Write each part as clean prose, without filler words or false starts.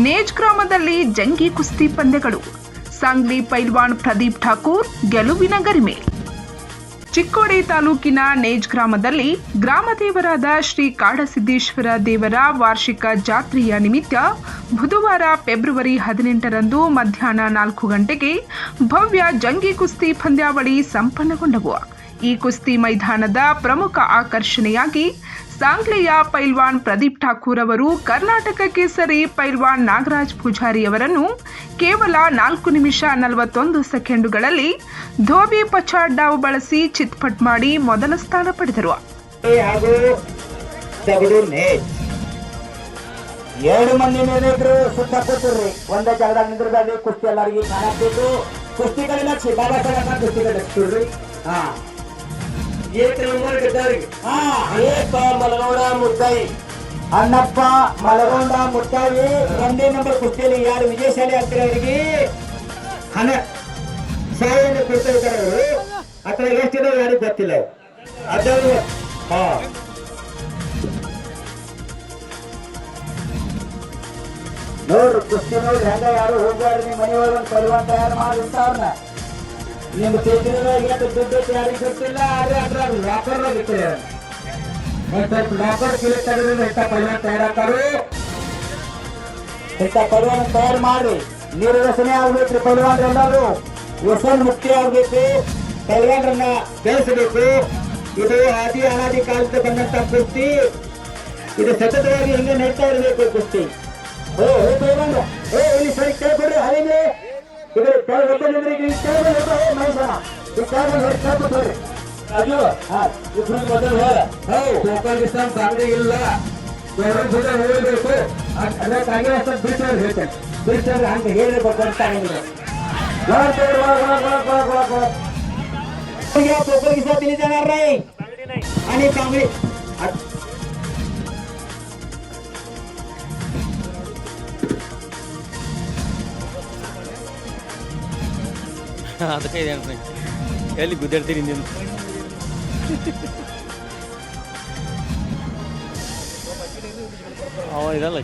ನೇಜ್ ಗ್ರಾಮದಲ್ಲಿ ಜಂಗಿ ಕುಸ್ತಿ ಪಂದ್ಯಗಳು. ಸಾಂಗ್ಲಿ ಪೈಲ್ವಾನ್ ಪ್ರದೀಪ್ ಠಾಕೂರ್ ಗೆಲುವಿನ ಗರಿಮೆ. ಚಿಕ್ಕೋಡಿ ತಾಲೂಕಿನ ನೇಜ್ ಗ್ರಾಮದಲ್ಲಿ ಗ್ರಾಮದೇವರಾದ ಶ್ರೀ ಕಾಡಸಿದ್ದೇಶ್ವರ ದೇವರ ವಾರ್ಷಿಕ ಜಾತ್ರೆಯ ನಿಮಿತ್ತ ಬುಧವಾರ ಫೆಬ್ರವರಿ 18ರಂದು ಮಧ್ಯಾಹ್ನ 4 ಗಂಟೆಗೆ ಭವ್ಯ ಜಂಗಿ ಕುಸ್ತಿ ಪಂದ್ಯಾವಳಿ ಸಂಪನ್ನಗೊಂಡವು. ಈ ಕುಸ್ತಿ ಮೈದಾನದ ಪ್ರಮುಖ ಆಕರ್ಷಣೆಯಾಗಿ ಸಾಂಗ್ಲಿಯ ಪೈಲ್ವಾನ್ ಪ್ರದೀಪ್ ಠಾಕೂರ್ ಅವರು ಕರ್ನಾಟಕ ಕೇಸರಿ ಪೈಲ್ವಾನ್ ನಾಗರಾಜ್ ಪೂಜಾರಿ ಅವರನ್ನು ಕೇವಲ 4 ನಿಮಿಷ 41 ಸೆಕೆಂಡುಗಳಲ್ಲಿ ಧೋಬಿ ಪಚಾಡ್ ಡಾವ್ ಬಳಸಿ ಚಿತ್ಪಟ್ ಮಾಡಿ ಮೊದಲ ಸ್ಥಾನ ಪಡೆದರು. ಎರಡು ಮಂದಿ ಮೇಲಿದ್ರು ಸುತ್ತ ಕೂತಿರ್ರಿ, ಒಂದೇ ಜಾಗದಾಗ ನಿಂದ್ರದಲ್ಲಿ ಕುಸ್ತಿ ಎಲ್ಲರಿಗೆ ಕಾಣಬೇಕು. ಕುಸ್ತಿಗಳನ್ನ ಬಾಬಾ ಸಾಹೇಬ್ ಕುಸ್ತಿಗಳು ಮಲಗೌಡ ಮುತ್ತಾಯಿ ಅಣ್ಣಪ್ಪ ಮಲಗೌಡ ಮುತ್ತಾಯಿ 1ನೇ ನಂಬರ್ ಕುಸ್ತಿಯಲ್ಲಿ ಯಾರು ವಿಜಯಶಾಲಿ ಆಗ್ತಾರೆ ಅವರಿಗೆ ಹಣ ಸಹಾಯವನ್ನು ಕೊಡ್ತಾ ಇದ್ದಾರೆ. ಅವರು ಅಥವಾ ಎಷ್ಟಿದೆ ಯಾರಿಗೆ ಗೊತ್ತಿಲ್ಲ. ಅದವರು ನೋಡ್ರಿ ಕುಸ್ತಿ ನೋಡ್ರಿ ಹೆಂಗ ಯಾರು ಹೋಗ್ಬಾರ್ದು. ನಿಮ್ಮ ಮನೆಯೊಳಗೆ ಒಂದು ಪರಿವಾರ ತಯಾರು ಮಾಡಿರ್ತ ಅವ್ರನ್ನ ನಿಮ್ಮ ತೆಗೆದಾಗ ದುಡ್ಡು ಯಾರಿಗೆ ಗೊತ್ತಿಲ್ಲ. ಆದ್ರೆ ಅದ್ರ ಲಾಕರ್ ಇರ್ತಾರೆ. ಒಂದ್ ಸ್ವಲ್ಪ ಲಾಕರ್ ಕಿಲಿ ತೆಗೆದ್ರೆ ಇಂಥ ಪರಿವಾರ ತಯಾರಾಗ್ತಾರು. ಇಂಥ ಪರಿವಾರ ತಯಾರು ಮಾಡಿ ನಿರ್ವಸನೆ ಆಗ್ಬೇಕ್ರಿ. ಪರಿವಾರರೆಲ್ಲರೂ ವ್ಯಸನ ಮುಕ್ತಿ ಆಗ್ಬೇಕು. ಪರಿವಾರನ್ನ ಬೆಳೆಸಬೇಕು. ಇದು ಆದಿ ಅನಾದಿ ಕಾಲದ ಬಂದಂತ ಕುಸ್ತಿ. ಇದು ಸತತವಾಗಿ ಹಿಂಗೆ ನಡೀತಾ ಇರಬೇಕು ಕುಸ್ತಿ. ಇಲ್ಲಿ ಸರಿ ಕೇಳ್ಕೊಡ್ರಿ. ಹಾಗೆ ಇಲ್ಲ ಹೋಗ್ಬೇಕು. ಅದಕ್ಕಾಗಿ ಹೇಳ್ತೇನೆ ಬಿಡ್ತಾರೆ ಹಂಗೆ ಹೇಳ್ಬೇಕು ಅಂತ ತಿಳಿದಾರ್ರಿ. आणि कांगडी ಅದಕ್ಕೆ ಇದೆ ಎಲ್ಲಿ ಗುದ್ದಾಡ್ತೀನಿ ನೀನು. ಅವ ಇದಲ್ಲ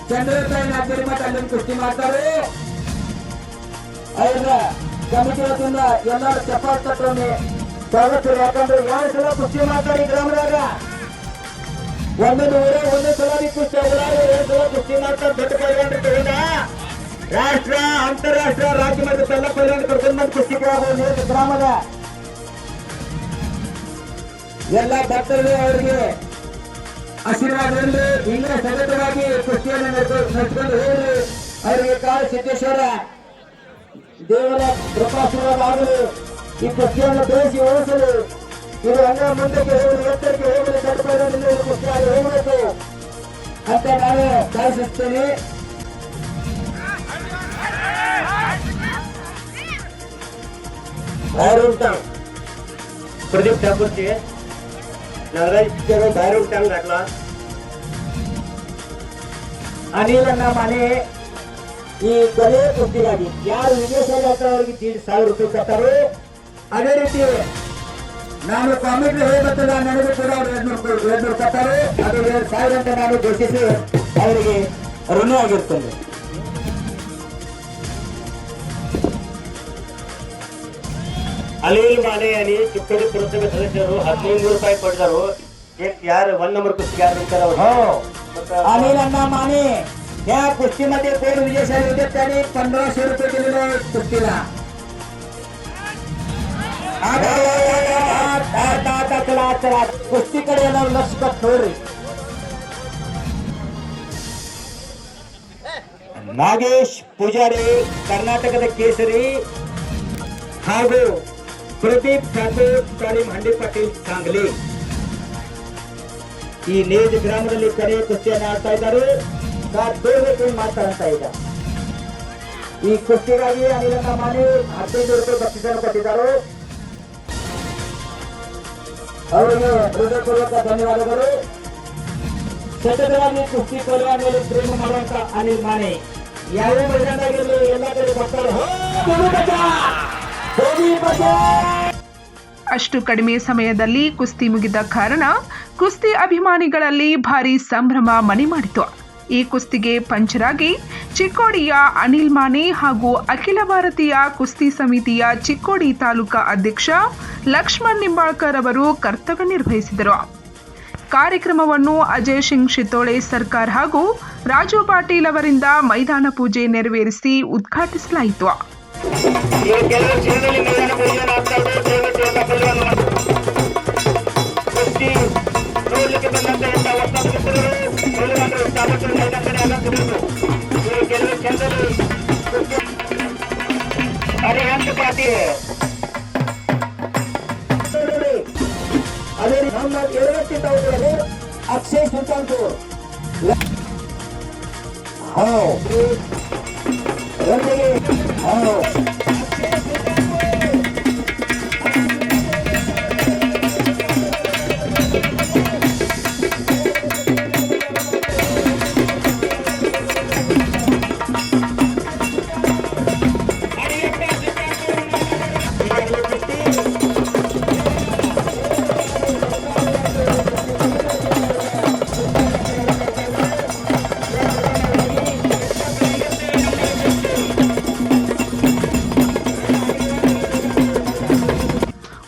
ಚಂದ್ರತಾಯಿ ನಾಗರಿ ಮಠ ಅಲ್ಲಿಂದ ಕುಸ್ತಿ ಮಾಡ್ತಾರೆ. ಅವ್ರ ಕಮಿಟಿ ವತಿಯಿಂದ ಎಲ್ಲರೂ ಚಪ್ಪಾಳೆ ತಟ್ಟೊಮ್ಮೆ ಸ್ವಾಗತ. ಯಾಕಂದ್ರೆ 2 ಸಲ ಕುಸ್ತಿ ಮಾಡ್ತಾರೆ ಈ ಗ್ರಾಮದಾಗ. ಒಂದೊಂದು ಊರೇ ಒಂದೇ ಸಲ ಕುಸ್ತಿ 2 ಸಲ ಕುಸ್ತಿ ಮಾಡ್ತಾರೆ. ದೊಡ್ಡ ಪರಿವಾರ ರಾಷ್ಟ್ರ ಅಂತಾರಾಷ್ಟ್ರ ರಾಜ್ಯ ಮಟ್ಟದ ಎಲ್ಲ ಪರಿವಾರ ಕರ್ಕೊಂಡು ಬಂದು ಕುಸ್ತಿ ಗ್ರಾಮದ ಎಲ್ಲ ಭಕ್ತರಿಗೆ ಅವರಿಗೆ ಆಶೀರ್ವಾದದಲ್ಲಿ ಹಿಂಗೆ ಸತತವಾಗಿ ಕುಸ್ತಿಯನ್ನು ನಡೆಸಿಕೊಂಡು ಹೋಗಿ ಅವರಿಗೆ ಕಾಳು ಸಿದ್ದೇಶ್ವರ ದೇವರ ಕೃಪಾಶೀರ್ವಾದ ಆಗಲು ಈ ಕುಸ್ತಿಯನ್ನು ಬೆಳೆಸಿ ಉಳಿಸಲು ಇದು ಹಂಗ ಮುಂದಕ್ಕೆ ಹೋಗಲು ಎತ್ತರಕ್ಕೆ ಹೋಗಲು ತಡೆಪಡಿಸಲು ಕುಸ್ತಿಯಾಗಿ ಹೋಗಬೇಕು ಅಂತ ನಾನು ಭಾವಿಸುತ್ತೇನೆ. प्रदीप ठाकूर के नागराज बाहेर टांग घातला. अनिल अण्णा माने ಈ ಕೊಲೆ ಕುಸ್ತಿಗಾಗಿ ಯಾರು ವಿದೇಶದಲ್ಲಿ ಅವರಿಗೆ 1,500 ರೂಪಾಯಿ ಕೊಟ್ಟರು. ಅದೇ ರೀತಿ ನಾನು ಕಾಮಿಡಿ ಹೇಳಬೇಕಲ್ಲ, ನನಗೂ ಕೂಡ ಅವರು 200 ಕೊಟ್ಟರು. ಅದು 2,000 ಅಂತ ನಾನು ಘೋಷಿಸಿ ಅವರಿಗೆ ಋಣ ಆಗಿರ್ತೇನೆ. ಅನಿಲ್ ಮಾನೆ आणि ಚಿಕ್ಕೋಡಿ ಪುರಸಭೆ ಸದಸ್ಯರು 15 ರೂಪಾಯಿ ಕೊಟ್ಟಿದ್ದಾರೆ. ಯಾರು 1 ನಂಬರ್ ಕುಸ್ತಿ ಯಾರು ಅಂತಾರೆ अनिल अण्णा माने या कुस्तीमध्ये कोण विजयशाली होते त्याने 1500 रुपये दिलेले कुस्तीला. चला कुस्तीकडे येणार लक्ष ठेवरी. ನಾಗೇಶ್ ಪೂಜಾರಿ ಕರ್ನಾಟಕದ ಕೇಸರಿ ಹಾಗೂ ಪ್ರದೀಪ್ ಠಾಕೂರ್ ತಾಲೀಮ್ ಹಂಡಿ ಪಾಟೀಲ್ ಸಾಂಗ್ಲಿ ಈ ನೇಜ್ ಗ್ರಾಮದಲ್ಲಿ ಕರೆ ಕುಸ್ತಿಯನ್ನು ಆಡ್ತಾ ಇದ್ದಾರೆ. ಮಾಡ್ತಾರಂತ ಈಗ ಈ ಕುಸ್ತಿಗಾಗಿ ಅನಿಲನ್ನ ಮಾಡಿ 15 ರೂಪಾಯಿ ಬಕ್ಷಿಸನ್ನು ಕೊಟ್ಟಿದ್ದಾರೆ. ಅವರಿಗೆ ಹೃದಯಪೂರ್ವಕ ಧನ್ಯವಾದಗಳು. ಸತತವಾಗಿ ಕುಸ್ತಿ ಕೊಡುವ ಮೇಲೆ ಪ್ರೇಮ ಮಾಡುವಂತ ಅನಿಲ್ ಮಾನೆ ಯಾವ ಮೈದಾನದಾಗಿರಲಿ ಎಲ್ಲ ಕಡೆ ಬರ್ತಾರೆ. ಅಷ್ಟು ಕಡಿಮೆ ಸಮಯದಲ್ಲಿ ಕುಸ್ತಿ ಮುಗಿದ ಕಾರಣ ಕುಸ್ತಿ ಅಭಿಮಾನಿಗಳಲ್ಲಿ ಭಾರೀ ಸಂಭ್ರಮ ಮನೆ ಮಾಡಿತು. ಈ ಕುಸ್ತಿಗೆ ಪಂಚರಾಗಿ ಚಿಕ್ಕೋಡಿಯ ಅನಿಲ್ ಮಾನೆ ಹಾಗೂ ಅಖಿಲ ಭಾರತೀಯ ಕುಸ್ತಿ ಸಮಿತಿಯ ಚಿಕ್ಕೋಡಿ ತಾಲೂಕಾ ಅಧ್ಯಕ್ಷ ಲಕ್ಷ್ಮಣ್ ನಿಂಬಾಳ್ಕರ್ ಅವರು ಕರ್ತವ್ಯ ನಿರ್ವಹಿಸಿದರು. ಕಾರ್ಯಕ್ರಮವನ್ನು ಅಜಯ್ ಸಿಂಗ್ ಶಿತೋಳೆ ಸರ್ಕಾರ್ ಹಾಗೂ ರಾಜು ಪಾಟೀಲ್ ಅವರಿಂದ ಮೈದಾನ ಪೂಜೆ ನೆರವೇರಿಸಿ ಉದ್ಘಾಟಿಸಲಾಯಿತು. ಅದೇ ನಮ್ಮ 2 ತಾಲೂಕುಗಳಲ್ಲಿ ಅಕ್ಷಯ್ ಸುಲ್ತಾನ್ಪುರ್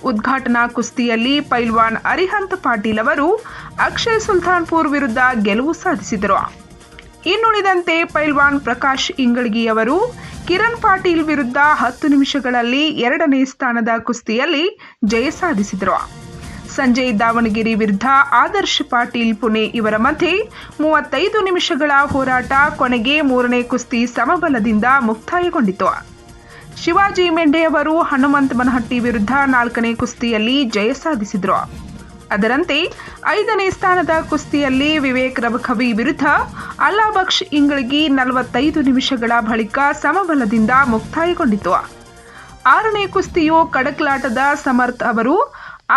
ಉದ್ಘಾಟನಾ ಕುಸ್ತಿಯಲ್ಲಿ ಪೈಲ್ವಾನ್ ಅರಿಹಂತ್ ಪಾಟೀಲ್ ಅವರು ಅಕ್ಷಯ್ ಸುಲ್ತಾನ್ಪುರ್ ವಿರುದ್ಧ ಗೆಲುವು ಸಾಧಿಸಿದರು. ಇನ್ನುಳಿದಂತೆ ಪೈಲ್ವಾನ್ ಪ್ರಕಾಶ್ ಇಂಗಳಗಿ ಅವರು ಕಿರಣ್ ಪಾಟೀಲ್ ವಿರುದ್ಧ 10 ನಿಮಿಷಗಳಲ್ಲಿ 2ನೇ ಸ್ಥಾನದ ಕುಸ್ತಿಯಲ್ಲಿ ಜಯ ಸಾಧಿಸಿದರು. ಸಂಜಯ್ ದಾವಣಗೆರೆ ವಿರುದ್ಧ ಆದರ್ಶ್ ಪಾಟೀಲ್ ಪುಣೆ ಇವರ ಮಧ್ಯೆ 35 ನಿಮಿಷಗಳ ಹೋರಾಟ ಕೊನೆಗೆ 3ನೇ ಕುಸ್ತಿ ಸಮಬಲದಿಂದ ಮುಕ್ತಾಯಗೊಂಡಿತು. ಶಿವಾಜಿ ಮೆಂಡೆ ಅವರು ಹನುಮಂತ್ ಮನಹಟ್ಟಿ ವಿರುದ್ಧ 4ನೇ ಕುಸ್ತಿಯಲ್ಲಿ ಜಯ ಸಾಧಿಸಿದರು. ಅದರಂತೆ 5ನೇ ಸ್ಥಾನದ ಕುಸ್ತಿಯಲ್ಲಿ ವಿವೇಕ್ ರಬಖವಿ ವಿರುದ್ಧ ಅಲ್ಲಾಬಕ್ಷ್ ಇಂಗಳಗಿ 45 ನಿಮಿಷಗಳ ಬಳಿಕ ಸಮಬಲದಿಂದ ಮುಕ್ತಾಯಗೊಂಡಿತು. 6ನೇ ಕುಸ್ತಿಯು ಕಡಕ್ಲಾಟದ ಸಮರ್ಥ್ ಅವರು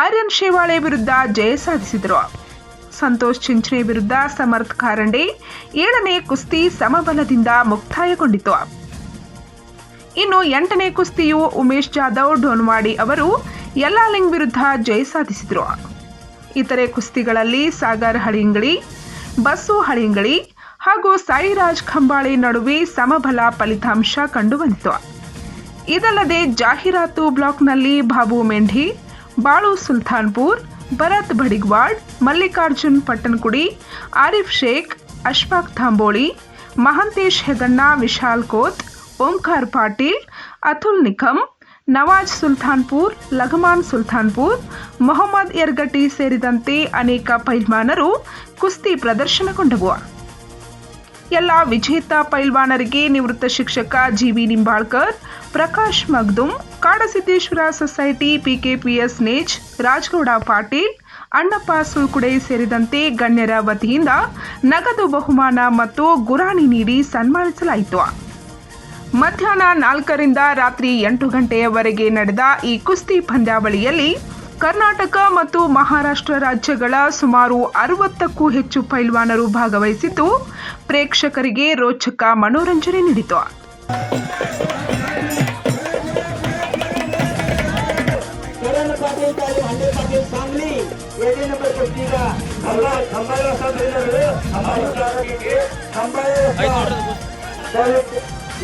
ಆರ್ಯನ್ ಶೇವಾಳೆ ವಿರುದ್ಧ ಜಯ ಸಾಧಿಸಿದರು. ಸಂತೋಷ್ ಚಿಂಚನೆ ವಿರುದ್ಧ ಸಮರ್ಥ್ ಕಾರಂಡೆ 7ನೇ ಕುಸ್ತಿ ಸಮಬಲದಿಂದ ಮುಕ್ತಾಯಗೊಂಡಿತು. ಇನ್ನು 8ನೇ ಕುಸ್ತಿಯು ಉಮೇಶ್ ಜಾಧವ್ ಡೋನ್ವಾಡಿ ಅವರು ಯಲ್ಲಾಲಿಂಗ್ ವಿರುದ್ಧ ಜಯ ಸಾಧಿಸಿದರು. ಇತರೆ ಕುಸ್ತಿಗಳಲ್ಲಿ ಸಾಗರ್ ಹಳಿಂಗಳಿ, ಬಸ್ಸು ಹಳಿಂಗಳಿ ಹಾಗೂ ಸಾಯಿರಾಜ್ ಖಂಬಾಳೆ ನಡುವೆ ಸಮಬಲ ಫಲಿತಾಂಶ ಕಂಡುಬಂದಿತು. ಇದಲ್ಲದೆ ಜಾಹೀರಾತು ಬ್ಲಾಕ್ನಲ್ಲಿ ಬಾಬು ಮೆಂಢಿ, ಬಾಳು ಸುಲ್ತಾನ್ಪುರ್, ಭರತ್ ಬಡಿಗ್ವಾಡ್, ಮಲ್ಲಿಕಾರ್ಜುನ್ ಪಟ್ಟಣಕುಡಿ, ಆರಿಫ್ ಶೇಖ್, ಅಶ್ಫಾಕ್ ಥಾಂಬೋಳಿ, ಮಹಂತೇಶ್ ಹೆಗಣ್ಣ, ವಿಶಾಲ್ ಕೋತ್, ಓಂಕಾರ್ ಪಾಟೀಲ್, ಅತುಲ್ ನಿಖಂ, ನವಾಜ್ ಸುಲ್ತಾನ್ಪುರ್, ಲಘಮಾನ್ ಸುಲ್ತಾನ್ಪುರ್, ಮೊಹಮ್ಮದ್ ಯರ್ಗಟಿ ಸೇರಿದಂತೆ ಅನೇಕ ಪೈಲ್ವಾನರು ಕುಸ್ತಿ ಪ್ರದರ್ಶನಗೊಂಡವು. ಎಲ್ಲ ವಿಜೇತ ಪೈಲ್ವಾನರಿಗೆ ನಿವೃತ್ತ ಶಿಕ್ಷಕ G V. Nimbalkar, Prakash Magdum, Kadasiddheshwar society PKPS Nej, Rajagouda Patil, Annappa Sulkude ಸೇರಿದಂತೆ ಗಣ್ಯರ ವತಿಯಿಂದ ನಗದು ಬಹುಮಾನ ಮತ್ತು ಗುರಾಣಿ ನೀಡಿ ಸನ್ಮಾನಿಸಲಾಯಿತು. ಮಧ್ಯಾಹ್ನ 4ರಿಂದ ರಾತ್ರಿ 8 ಗಂಟೆಯವರೆಗೆ ನಡೆದ ಈ ಕುಸ್ತಿ ಪಂದ್ಯಾವಳಿಯಲ್ಲಿ ಕರ್ನಾಟಕ ಮತ್ತು ಮಹಾರಾಷ್ಟ್ರ ರಾಜ್ಯಗಳ ಸುಮಾರು 60ಕ್ಕೂ ಹೆಚ್ಚು ಪೈಲ್ವಾನರು ಭಾಗವಹಿಸಿದ್ದು ಪ್ರೇಕ್ಷಕರಿಗೆ ರೋಚಕ ಮನೋರಂಜನೆ ನೀಡಿತು.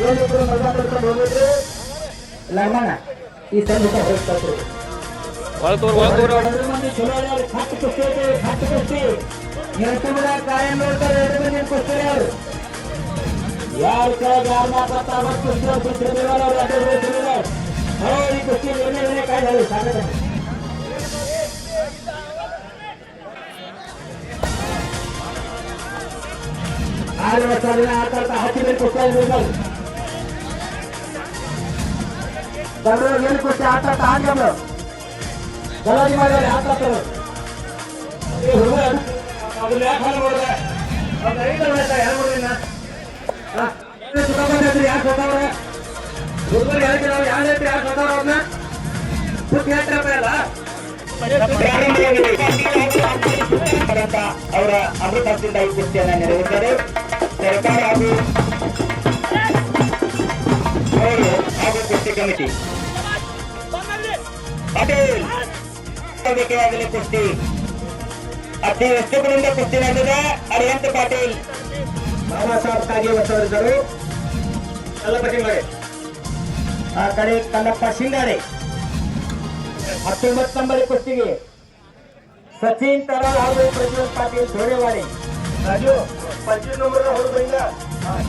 ಏನಿದ್ರು ಮಜಾ ಮಾಡ್ಕೊಂಡು ಹೋಗಿದ್ರು ಲಮಣ ಈ ತಂಡ ಹೋಗ್ತಾರೆ. ಕಾಯಂ ನೋಡ್ತಾರೆ 2 ಮಂದಿ ಕುಸ್ತಿ ಅವರು ಯಾರ ಕೆಳಗೆ ಯಾರ ಮಾತಾಡ್ತಾರೆ ಈ ಕುಸ್ತಿ ಏನೇ ಕಾಯ್ದೆ ಸಾಕ 6 ವರ್ಷದಿಂದ ಆಡ್ತಾ 10 ಮಂದಿ ಕುಸ್ತಿ ಇರ್ಬೋದು. ಏನು ಕುಸ್ತಿ ಆಟ ಆಡ್ಕೊಂಡು ಗಲಾಟೆ ಮಾಡಿದ್ರೆ ಆಡ್ತಾರೆ. ಯಾಕೆ ಹುಡುಗರು ಹೇಳ್ತೀವಿ ನಾವು ಯಾವ ಹೇಳ್ತೀವಿ ಯಾರು ಸತ್ತಾರ ಅವ್ರನ್ನ ಪುಟ್ಟ ಹೇಳ್ತಾರಪ್ಪ ಎಲ್ಲ ಅವರ ಅಮೃತ ಹಸ್ತಿಯಿಂದ ಈ ಕುಸ್ತಿಯನ್ನ ನೆರವೇರಿದ್ದಾರೆ. ಸರ್ಕಾರ ಹಾಗೂ ಕುಸ್ತಿ ಕಮಿಟಿ ಪಟೇಲ್ ಬೇಕಾಗಲಿ ಕುಸ್ತಿ ಅತಿ ವಸ್ತುಗಳಿಂದ ಕುಸ್ತಿ ನಡೆದಿದೆ. ಅರಿಯಂತ ಪಾಟೀಲ್ ಬಾಬಾ ಸಾಹೇಬ್ ಕಾಗೆ ಹೊಸವರಿದ್ದರು. ಕಲ್ಲಪ್ಪ ಶಿಂಗಾಡೆ ಆ ಕಡೆ ಕಲ್ಲಪ್ಪ ಶಿಂಗಾಡೆ. 19 ನಂಬರ್ ಕುಸ್ತಿಗೆ ಸಚಿನ್ ತರಾಳ್ ಹಾಗೂ ಪ್ರಜ್ವಲ್ ಪಾಟೀಲ್ ಧೋರೆವಾಡಿ. ರಾಜು 25 ನಂಬರ್ ಹುಡುಗರಿಂದ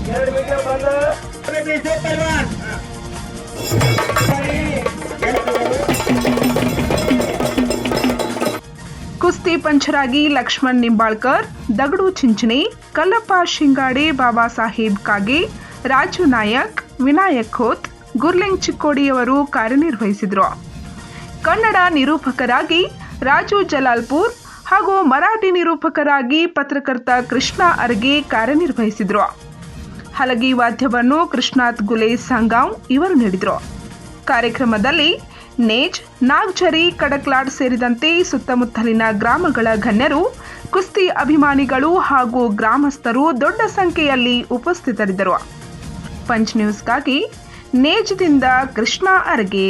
2 ಮೀಟರ್ ಬಂದ ಪಲ್ವಾನ್ ಕುಸ್ತಿ ಪಂಚರಾಗಿ ಲಕ್ಷ್ಮಣ್ ನಿಂಬಾಳ್ಕರ್, ದಗಡು ಚಿಂಚಣಿ, ಕಲ್ಲಪ್ಪ ಶಿಂಗಾಡೆ, ಬಾಬಾ ಸಾಹೇಬ್ ಕಾಗೆ, ರಾಜು ನಾಯಕ್, ವಿನಾಯಕ್ ಖೋತ್, ಗುರ್ಲಿಂಗ್ ಚಿಕ್ಕೋಡಿಯವರು ಕಾರ್ಯನಿರ್ವಹಿಸಿದರು. ಕನ್ನಡ ನಿರೂಪಕರಾಗಿ ರಾಜು ಜಲಾಲ್ಪುರ್ ಹಾಗೂ ಮರಾಠಿ ನಿರೂಪಕರಾಗಿ ಪತ್ರಕರ್ತ ಕೃಷ್ಣ ಅರ್ಗೆ ಕಾರ್ಯನಿರ್ವಹಿಸಿದರು. ಹಲಗಿ ವಾದ್ಯವನ್ನು ಕೃಷ್ಣಾತ್ ಗುಲೆ ಸಂಗಾಂವ್ ಇವರು ನೀಡಿದರು. ಕಾರ್ಯಕ್ರಮದಲ್ಲಿ ನೇಜ್, ನಾಗ್ಜರಿ, ಕಡಕ್ಲಾಡ್ ಸೇರಿದಂತೆ ಸುತ್ತಮುತ್ತಲಿನ ಗ್ರಾಮಗಳ ಗಣ್ಯರು, ಕುಸ್ತಿ ಅಭಿಮಾನಿಗಳು ಹಾಗೂ ಗ್ರಾಮಸ್ಥರು ದೊಡ್ಡ ಸಂಖ್ಯೆಯಲ್ಲಿ ಉಪಸ್ಥಿತರಿದ್ದರು. ಪಂಚ್ ನ್ಯೂಸ್ಗಾಗಿ ನೇಜ್ದಿಂದ ಕೃಷ್ಣ ಅರ್ಗೆ.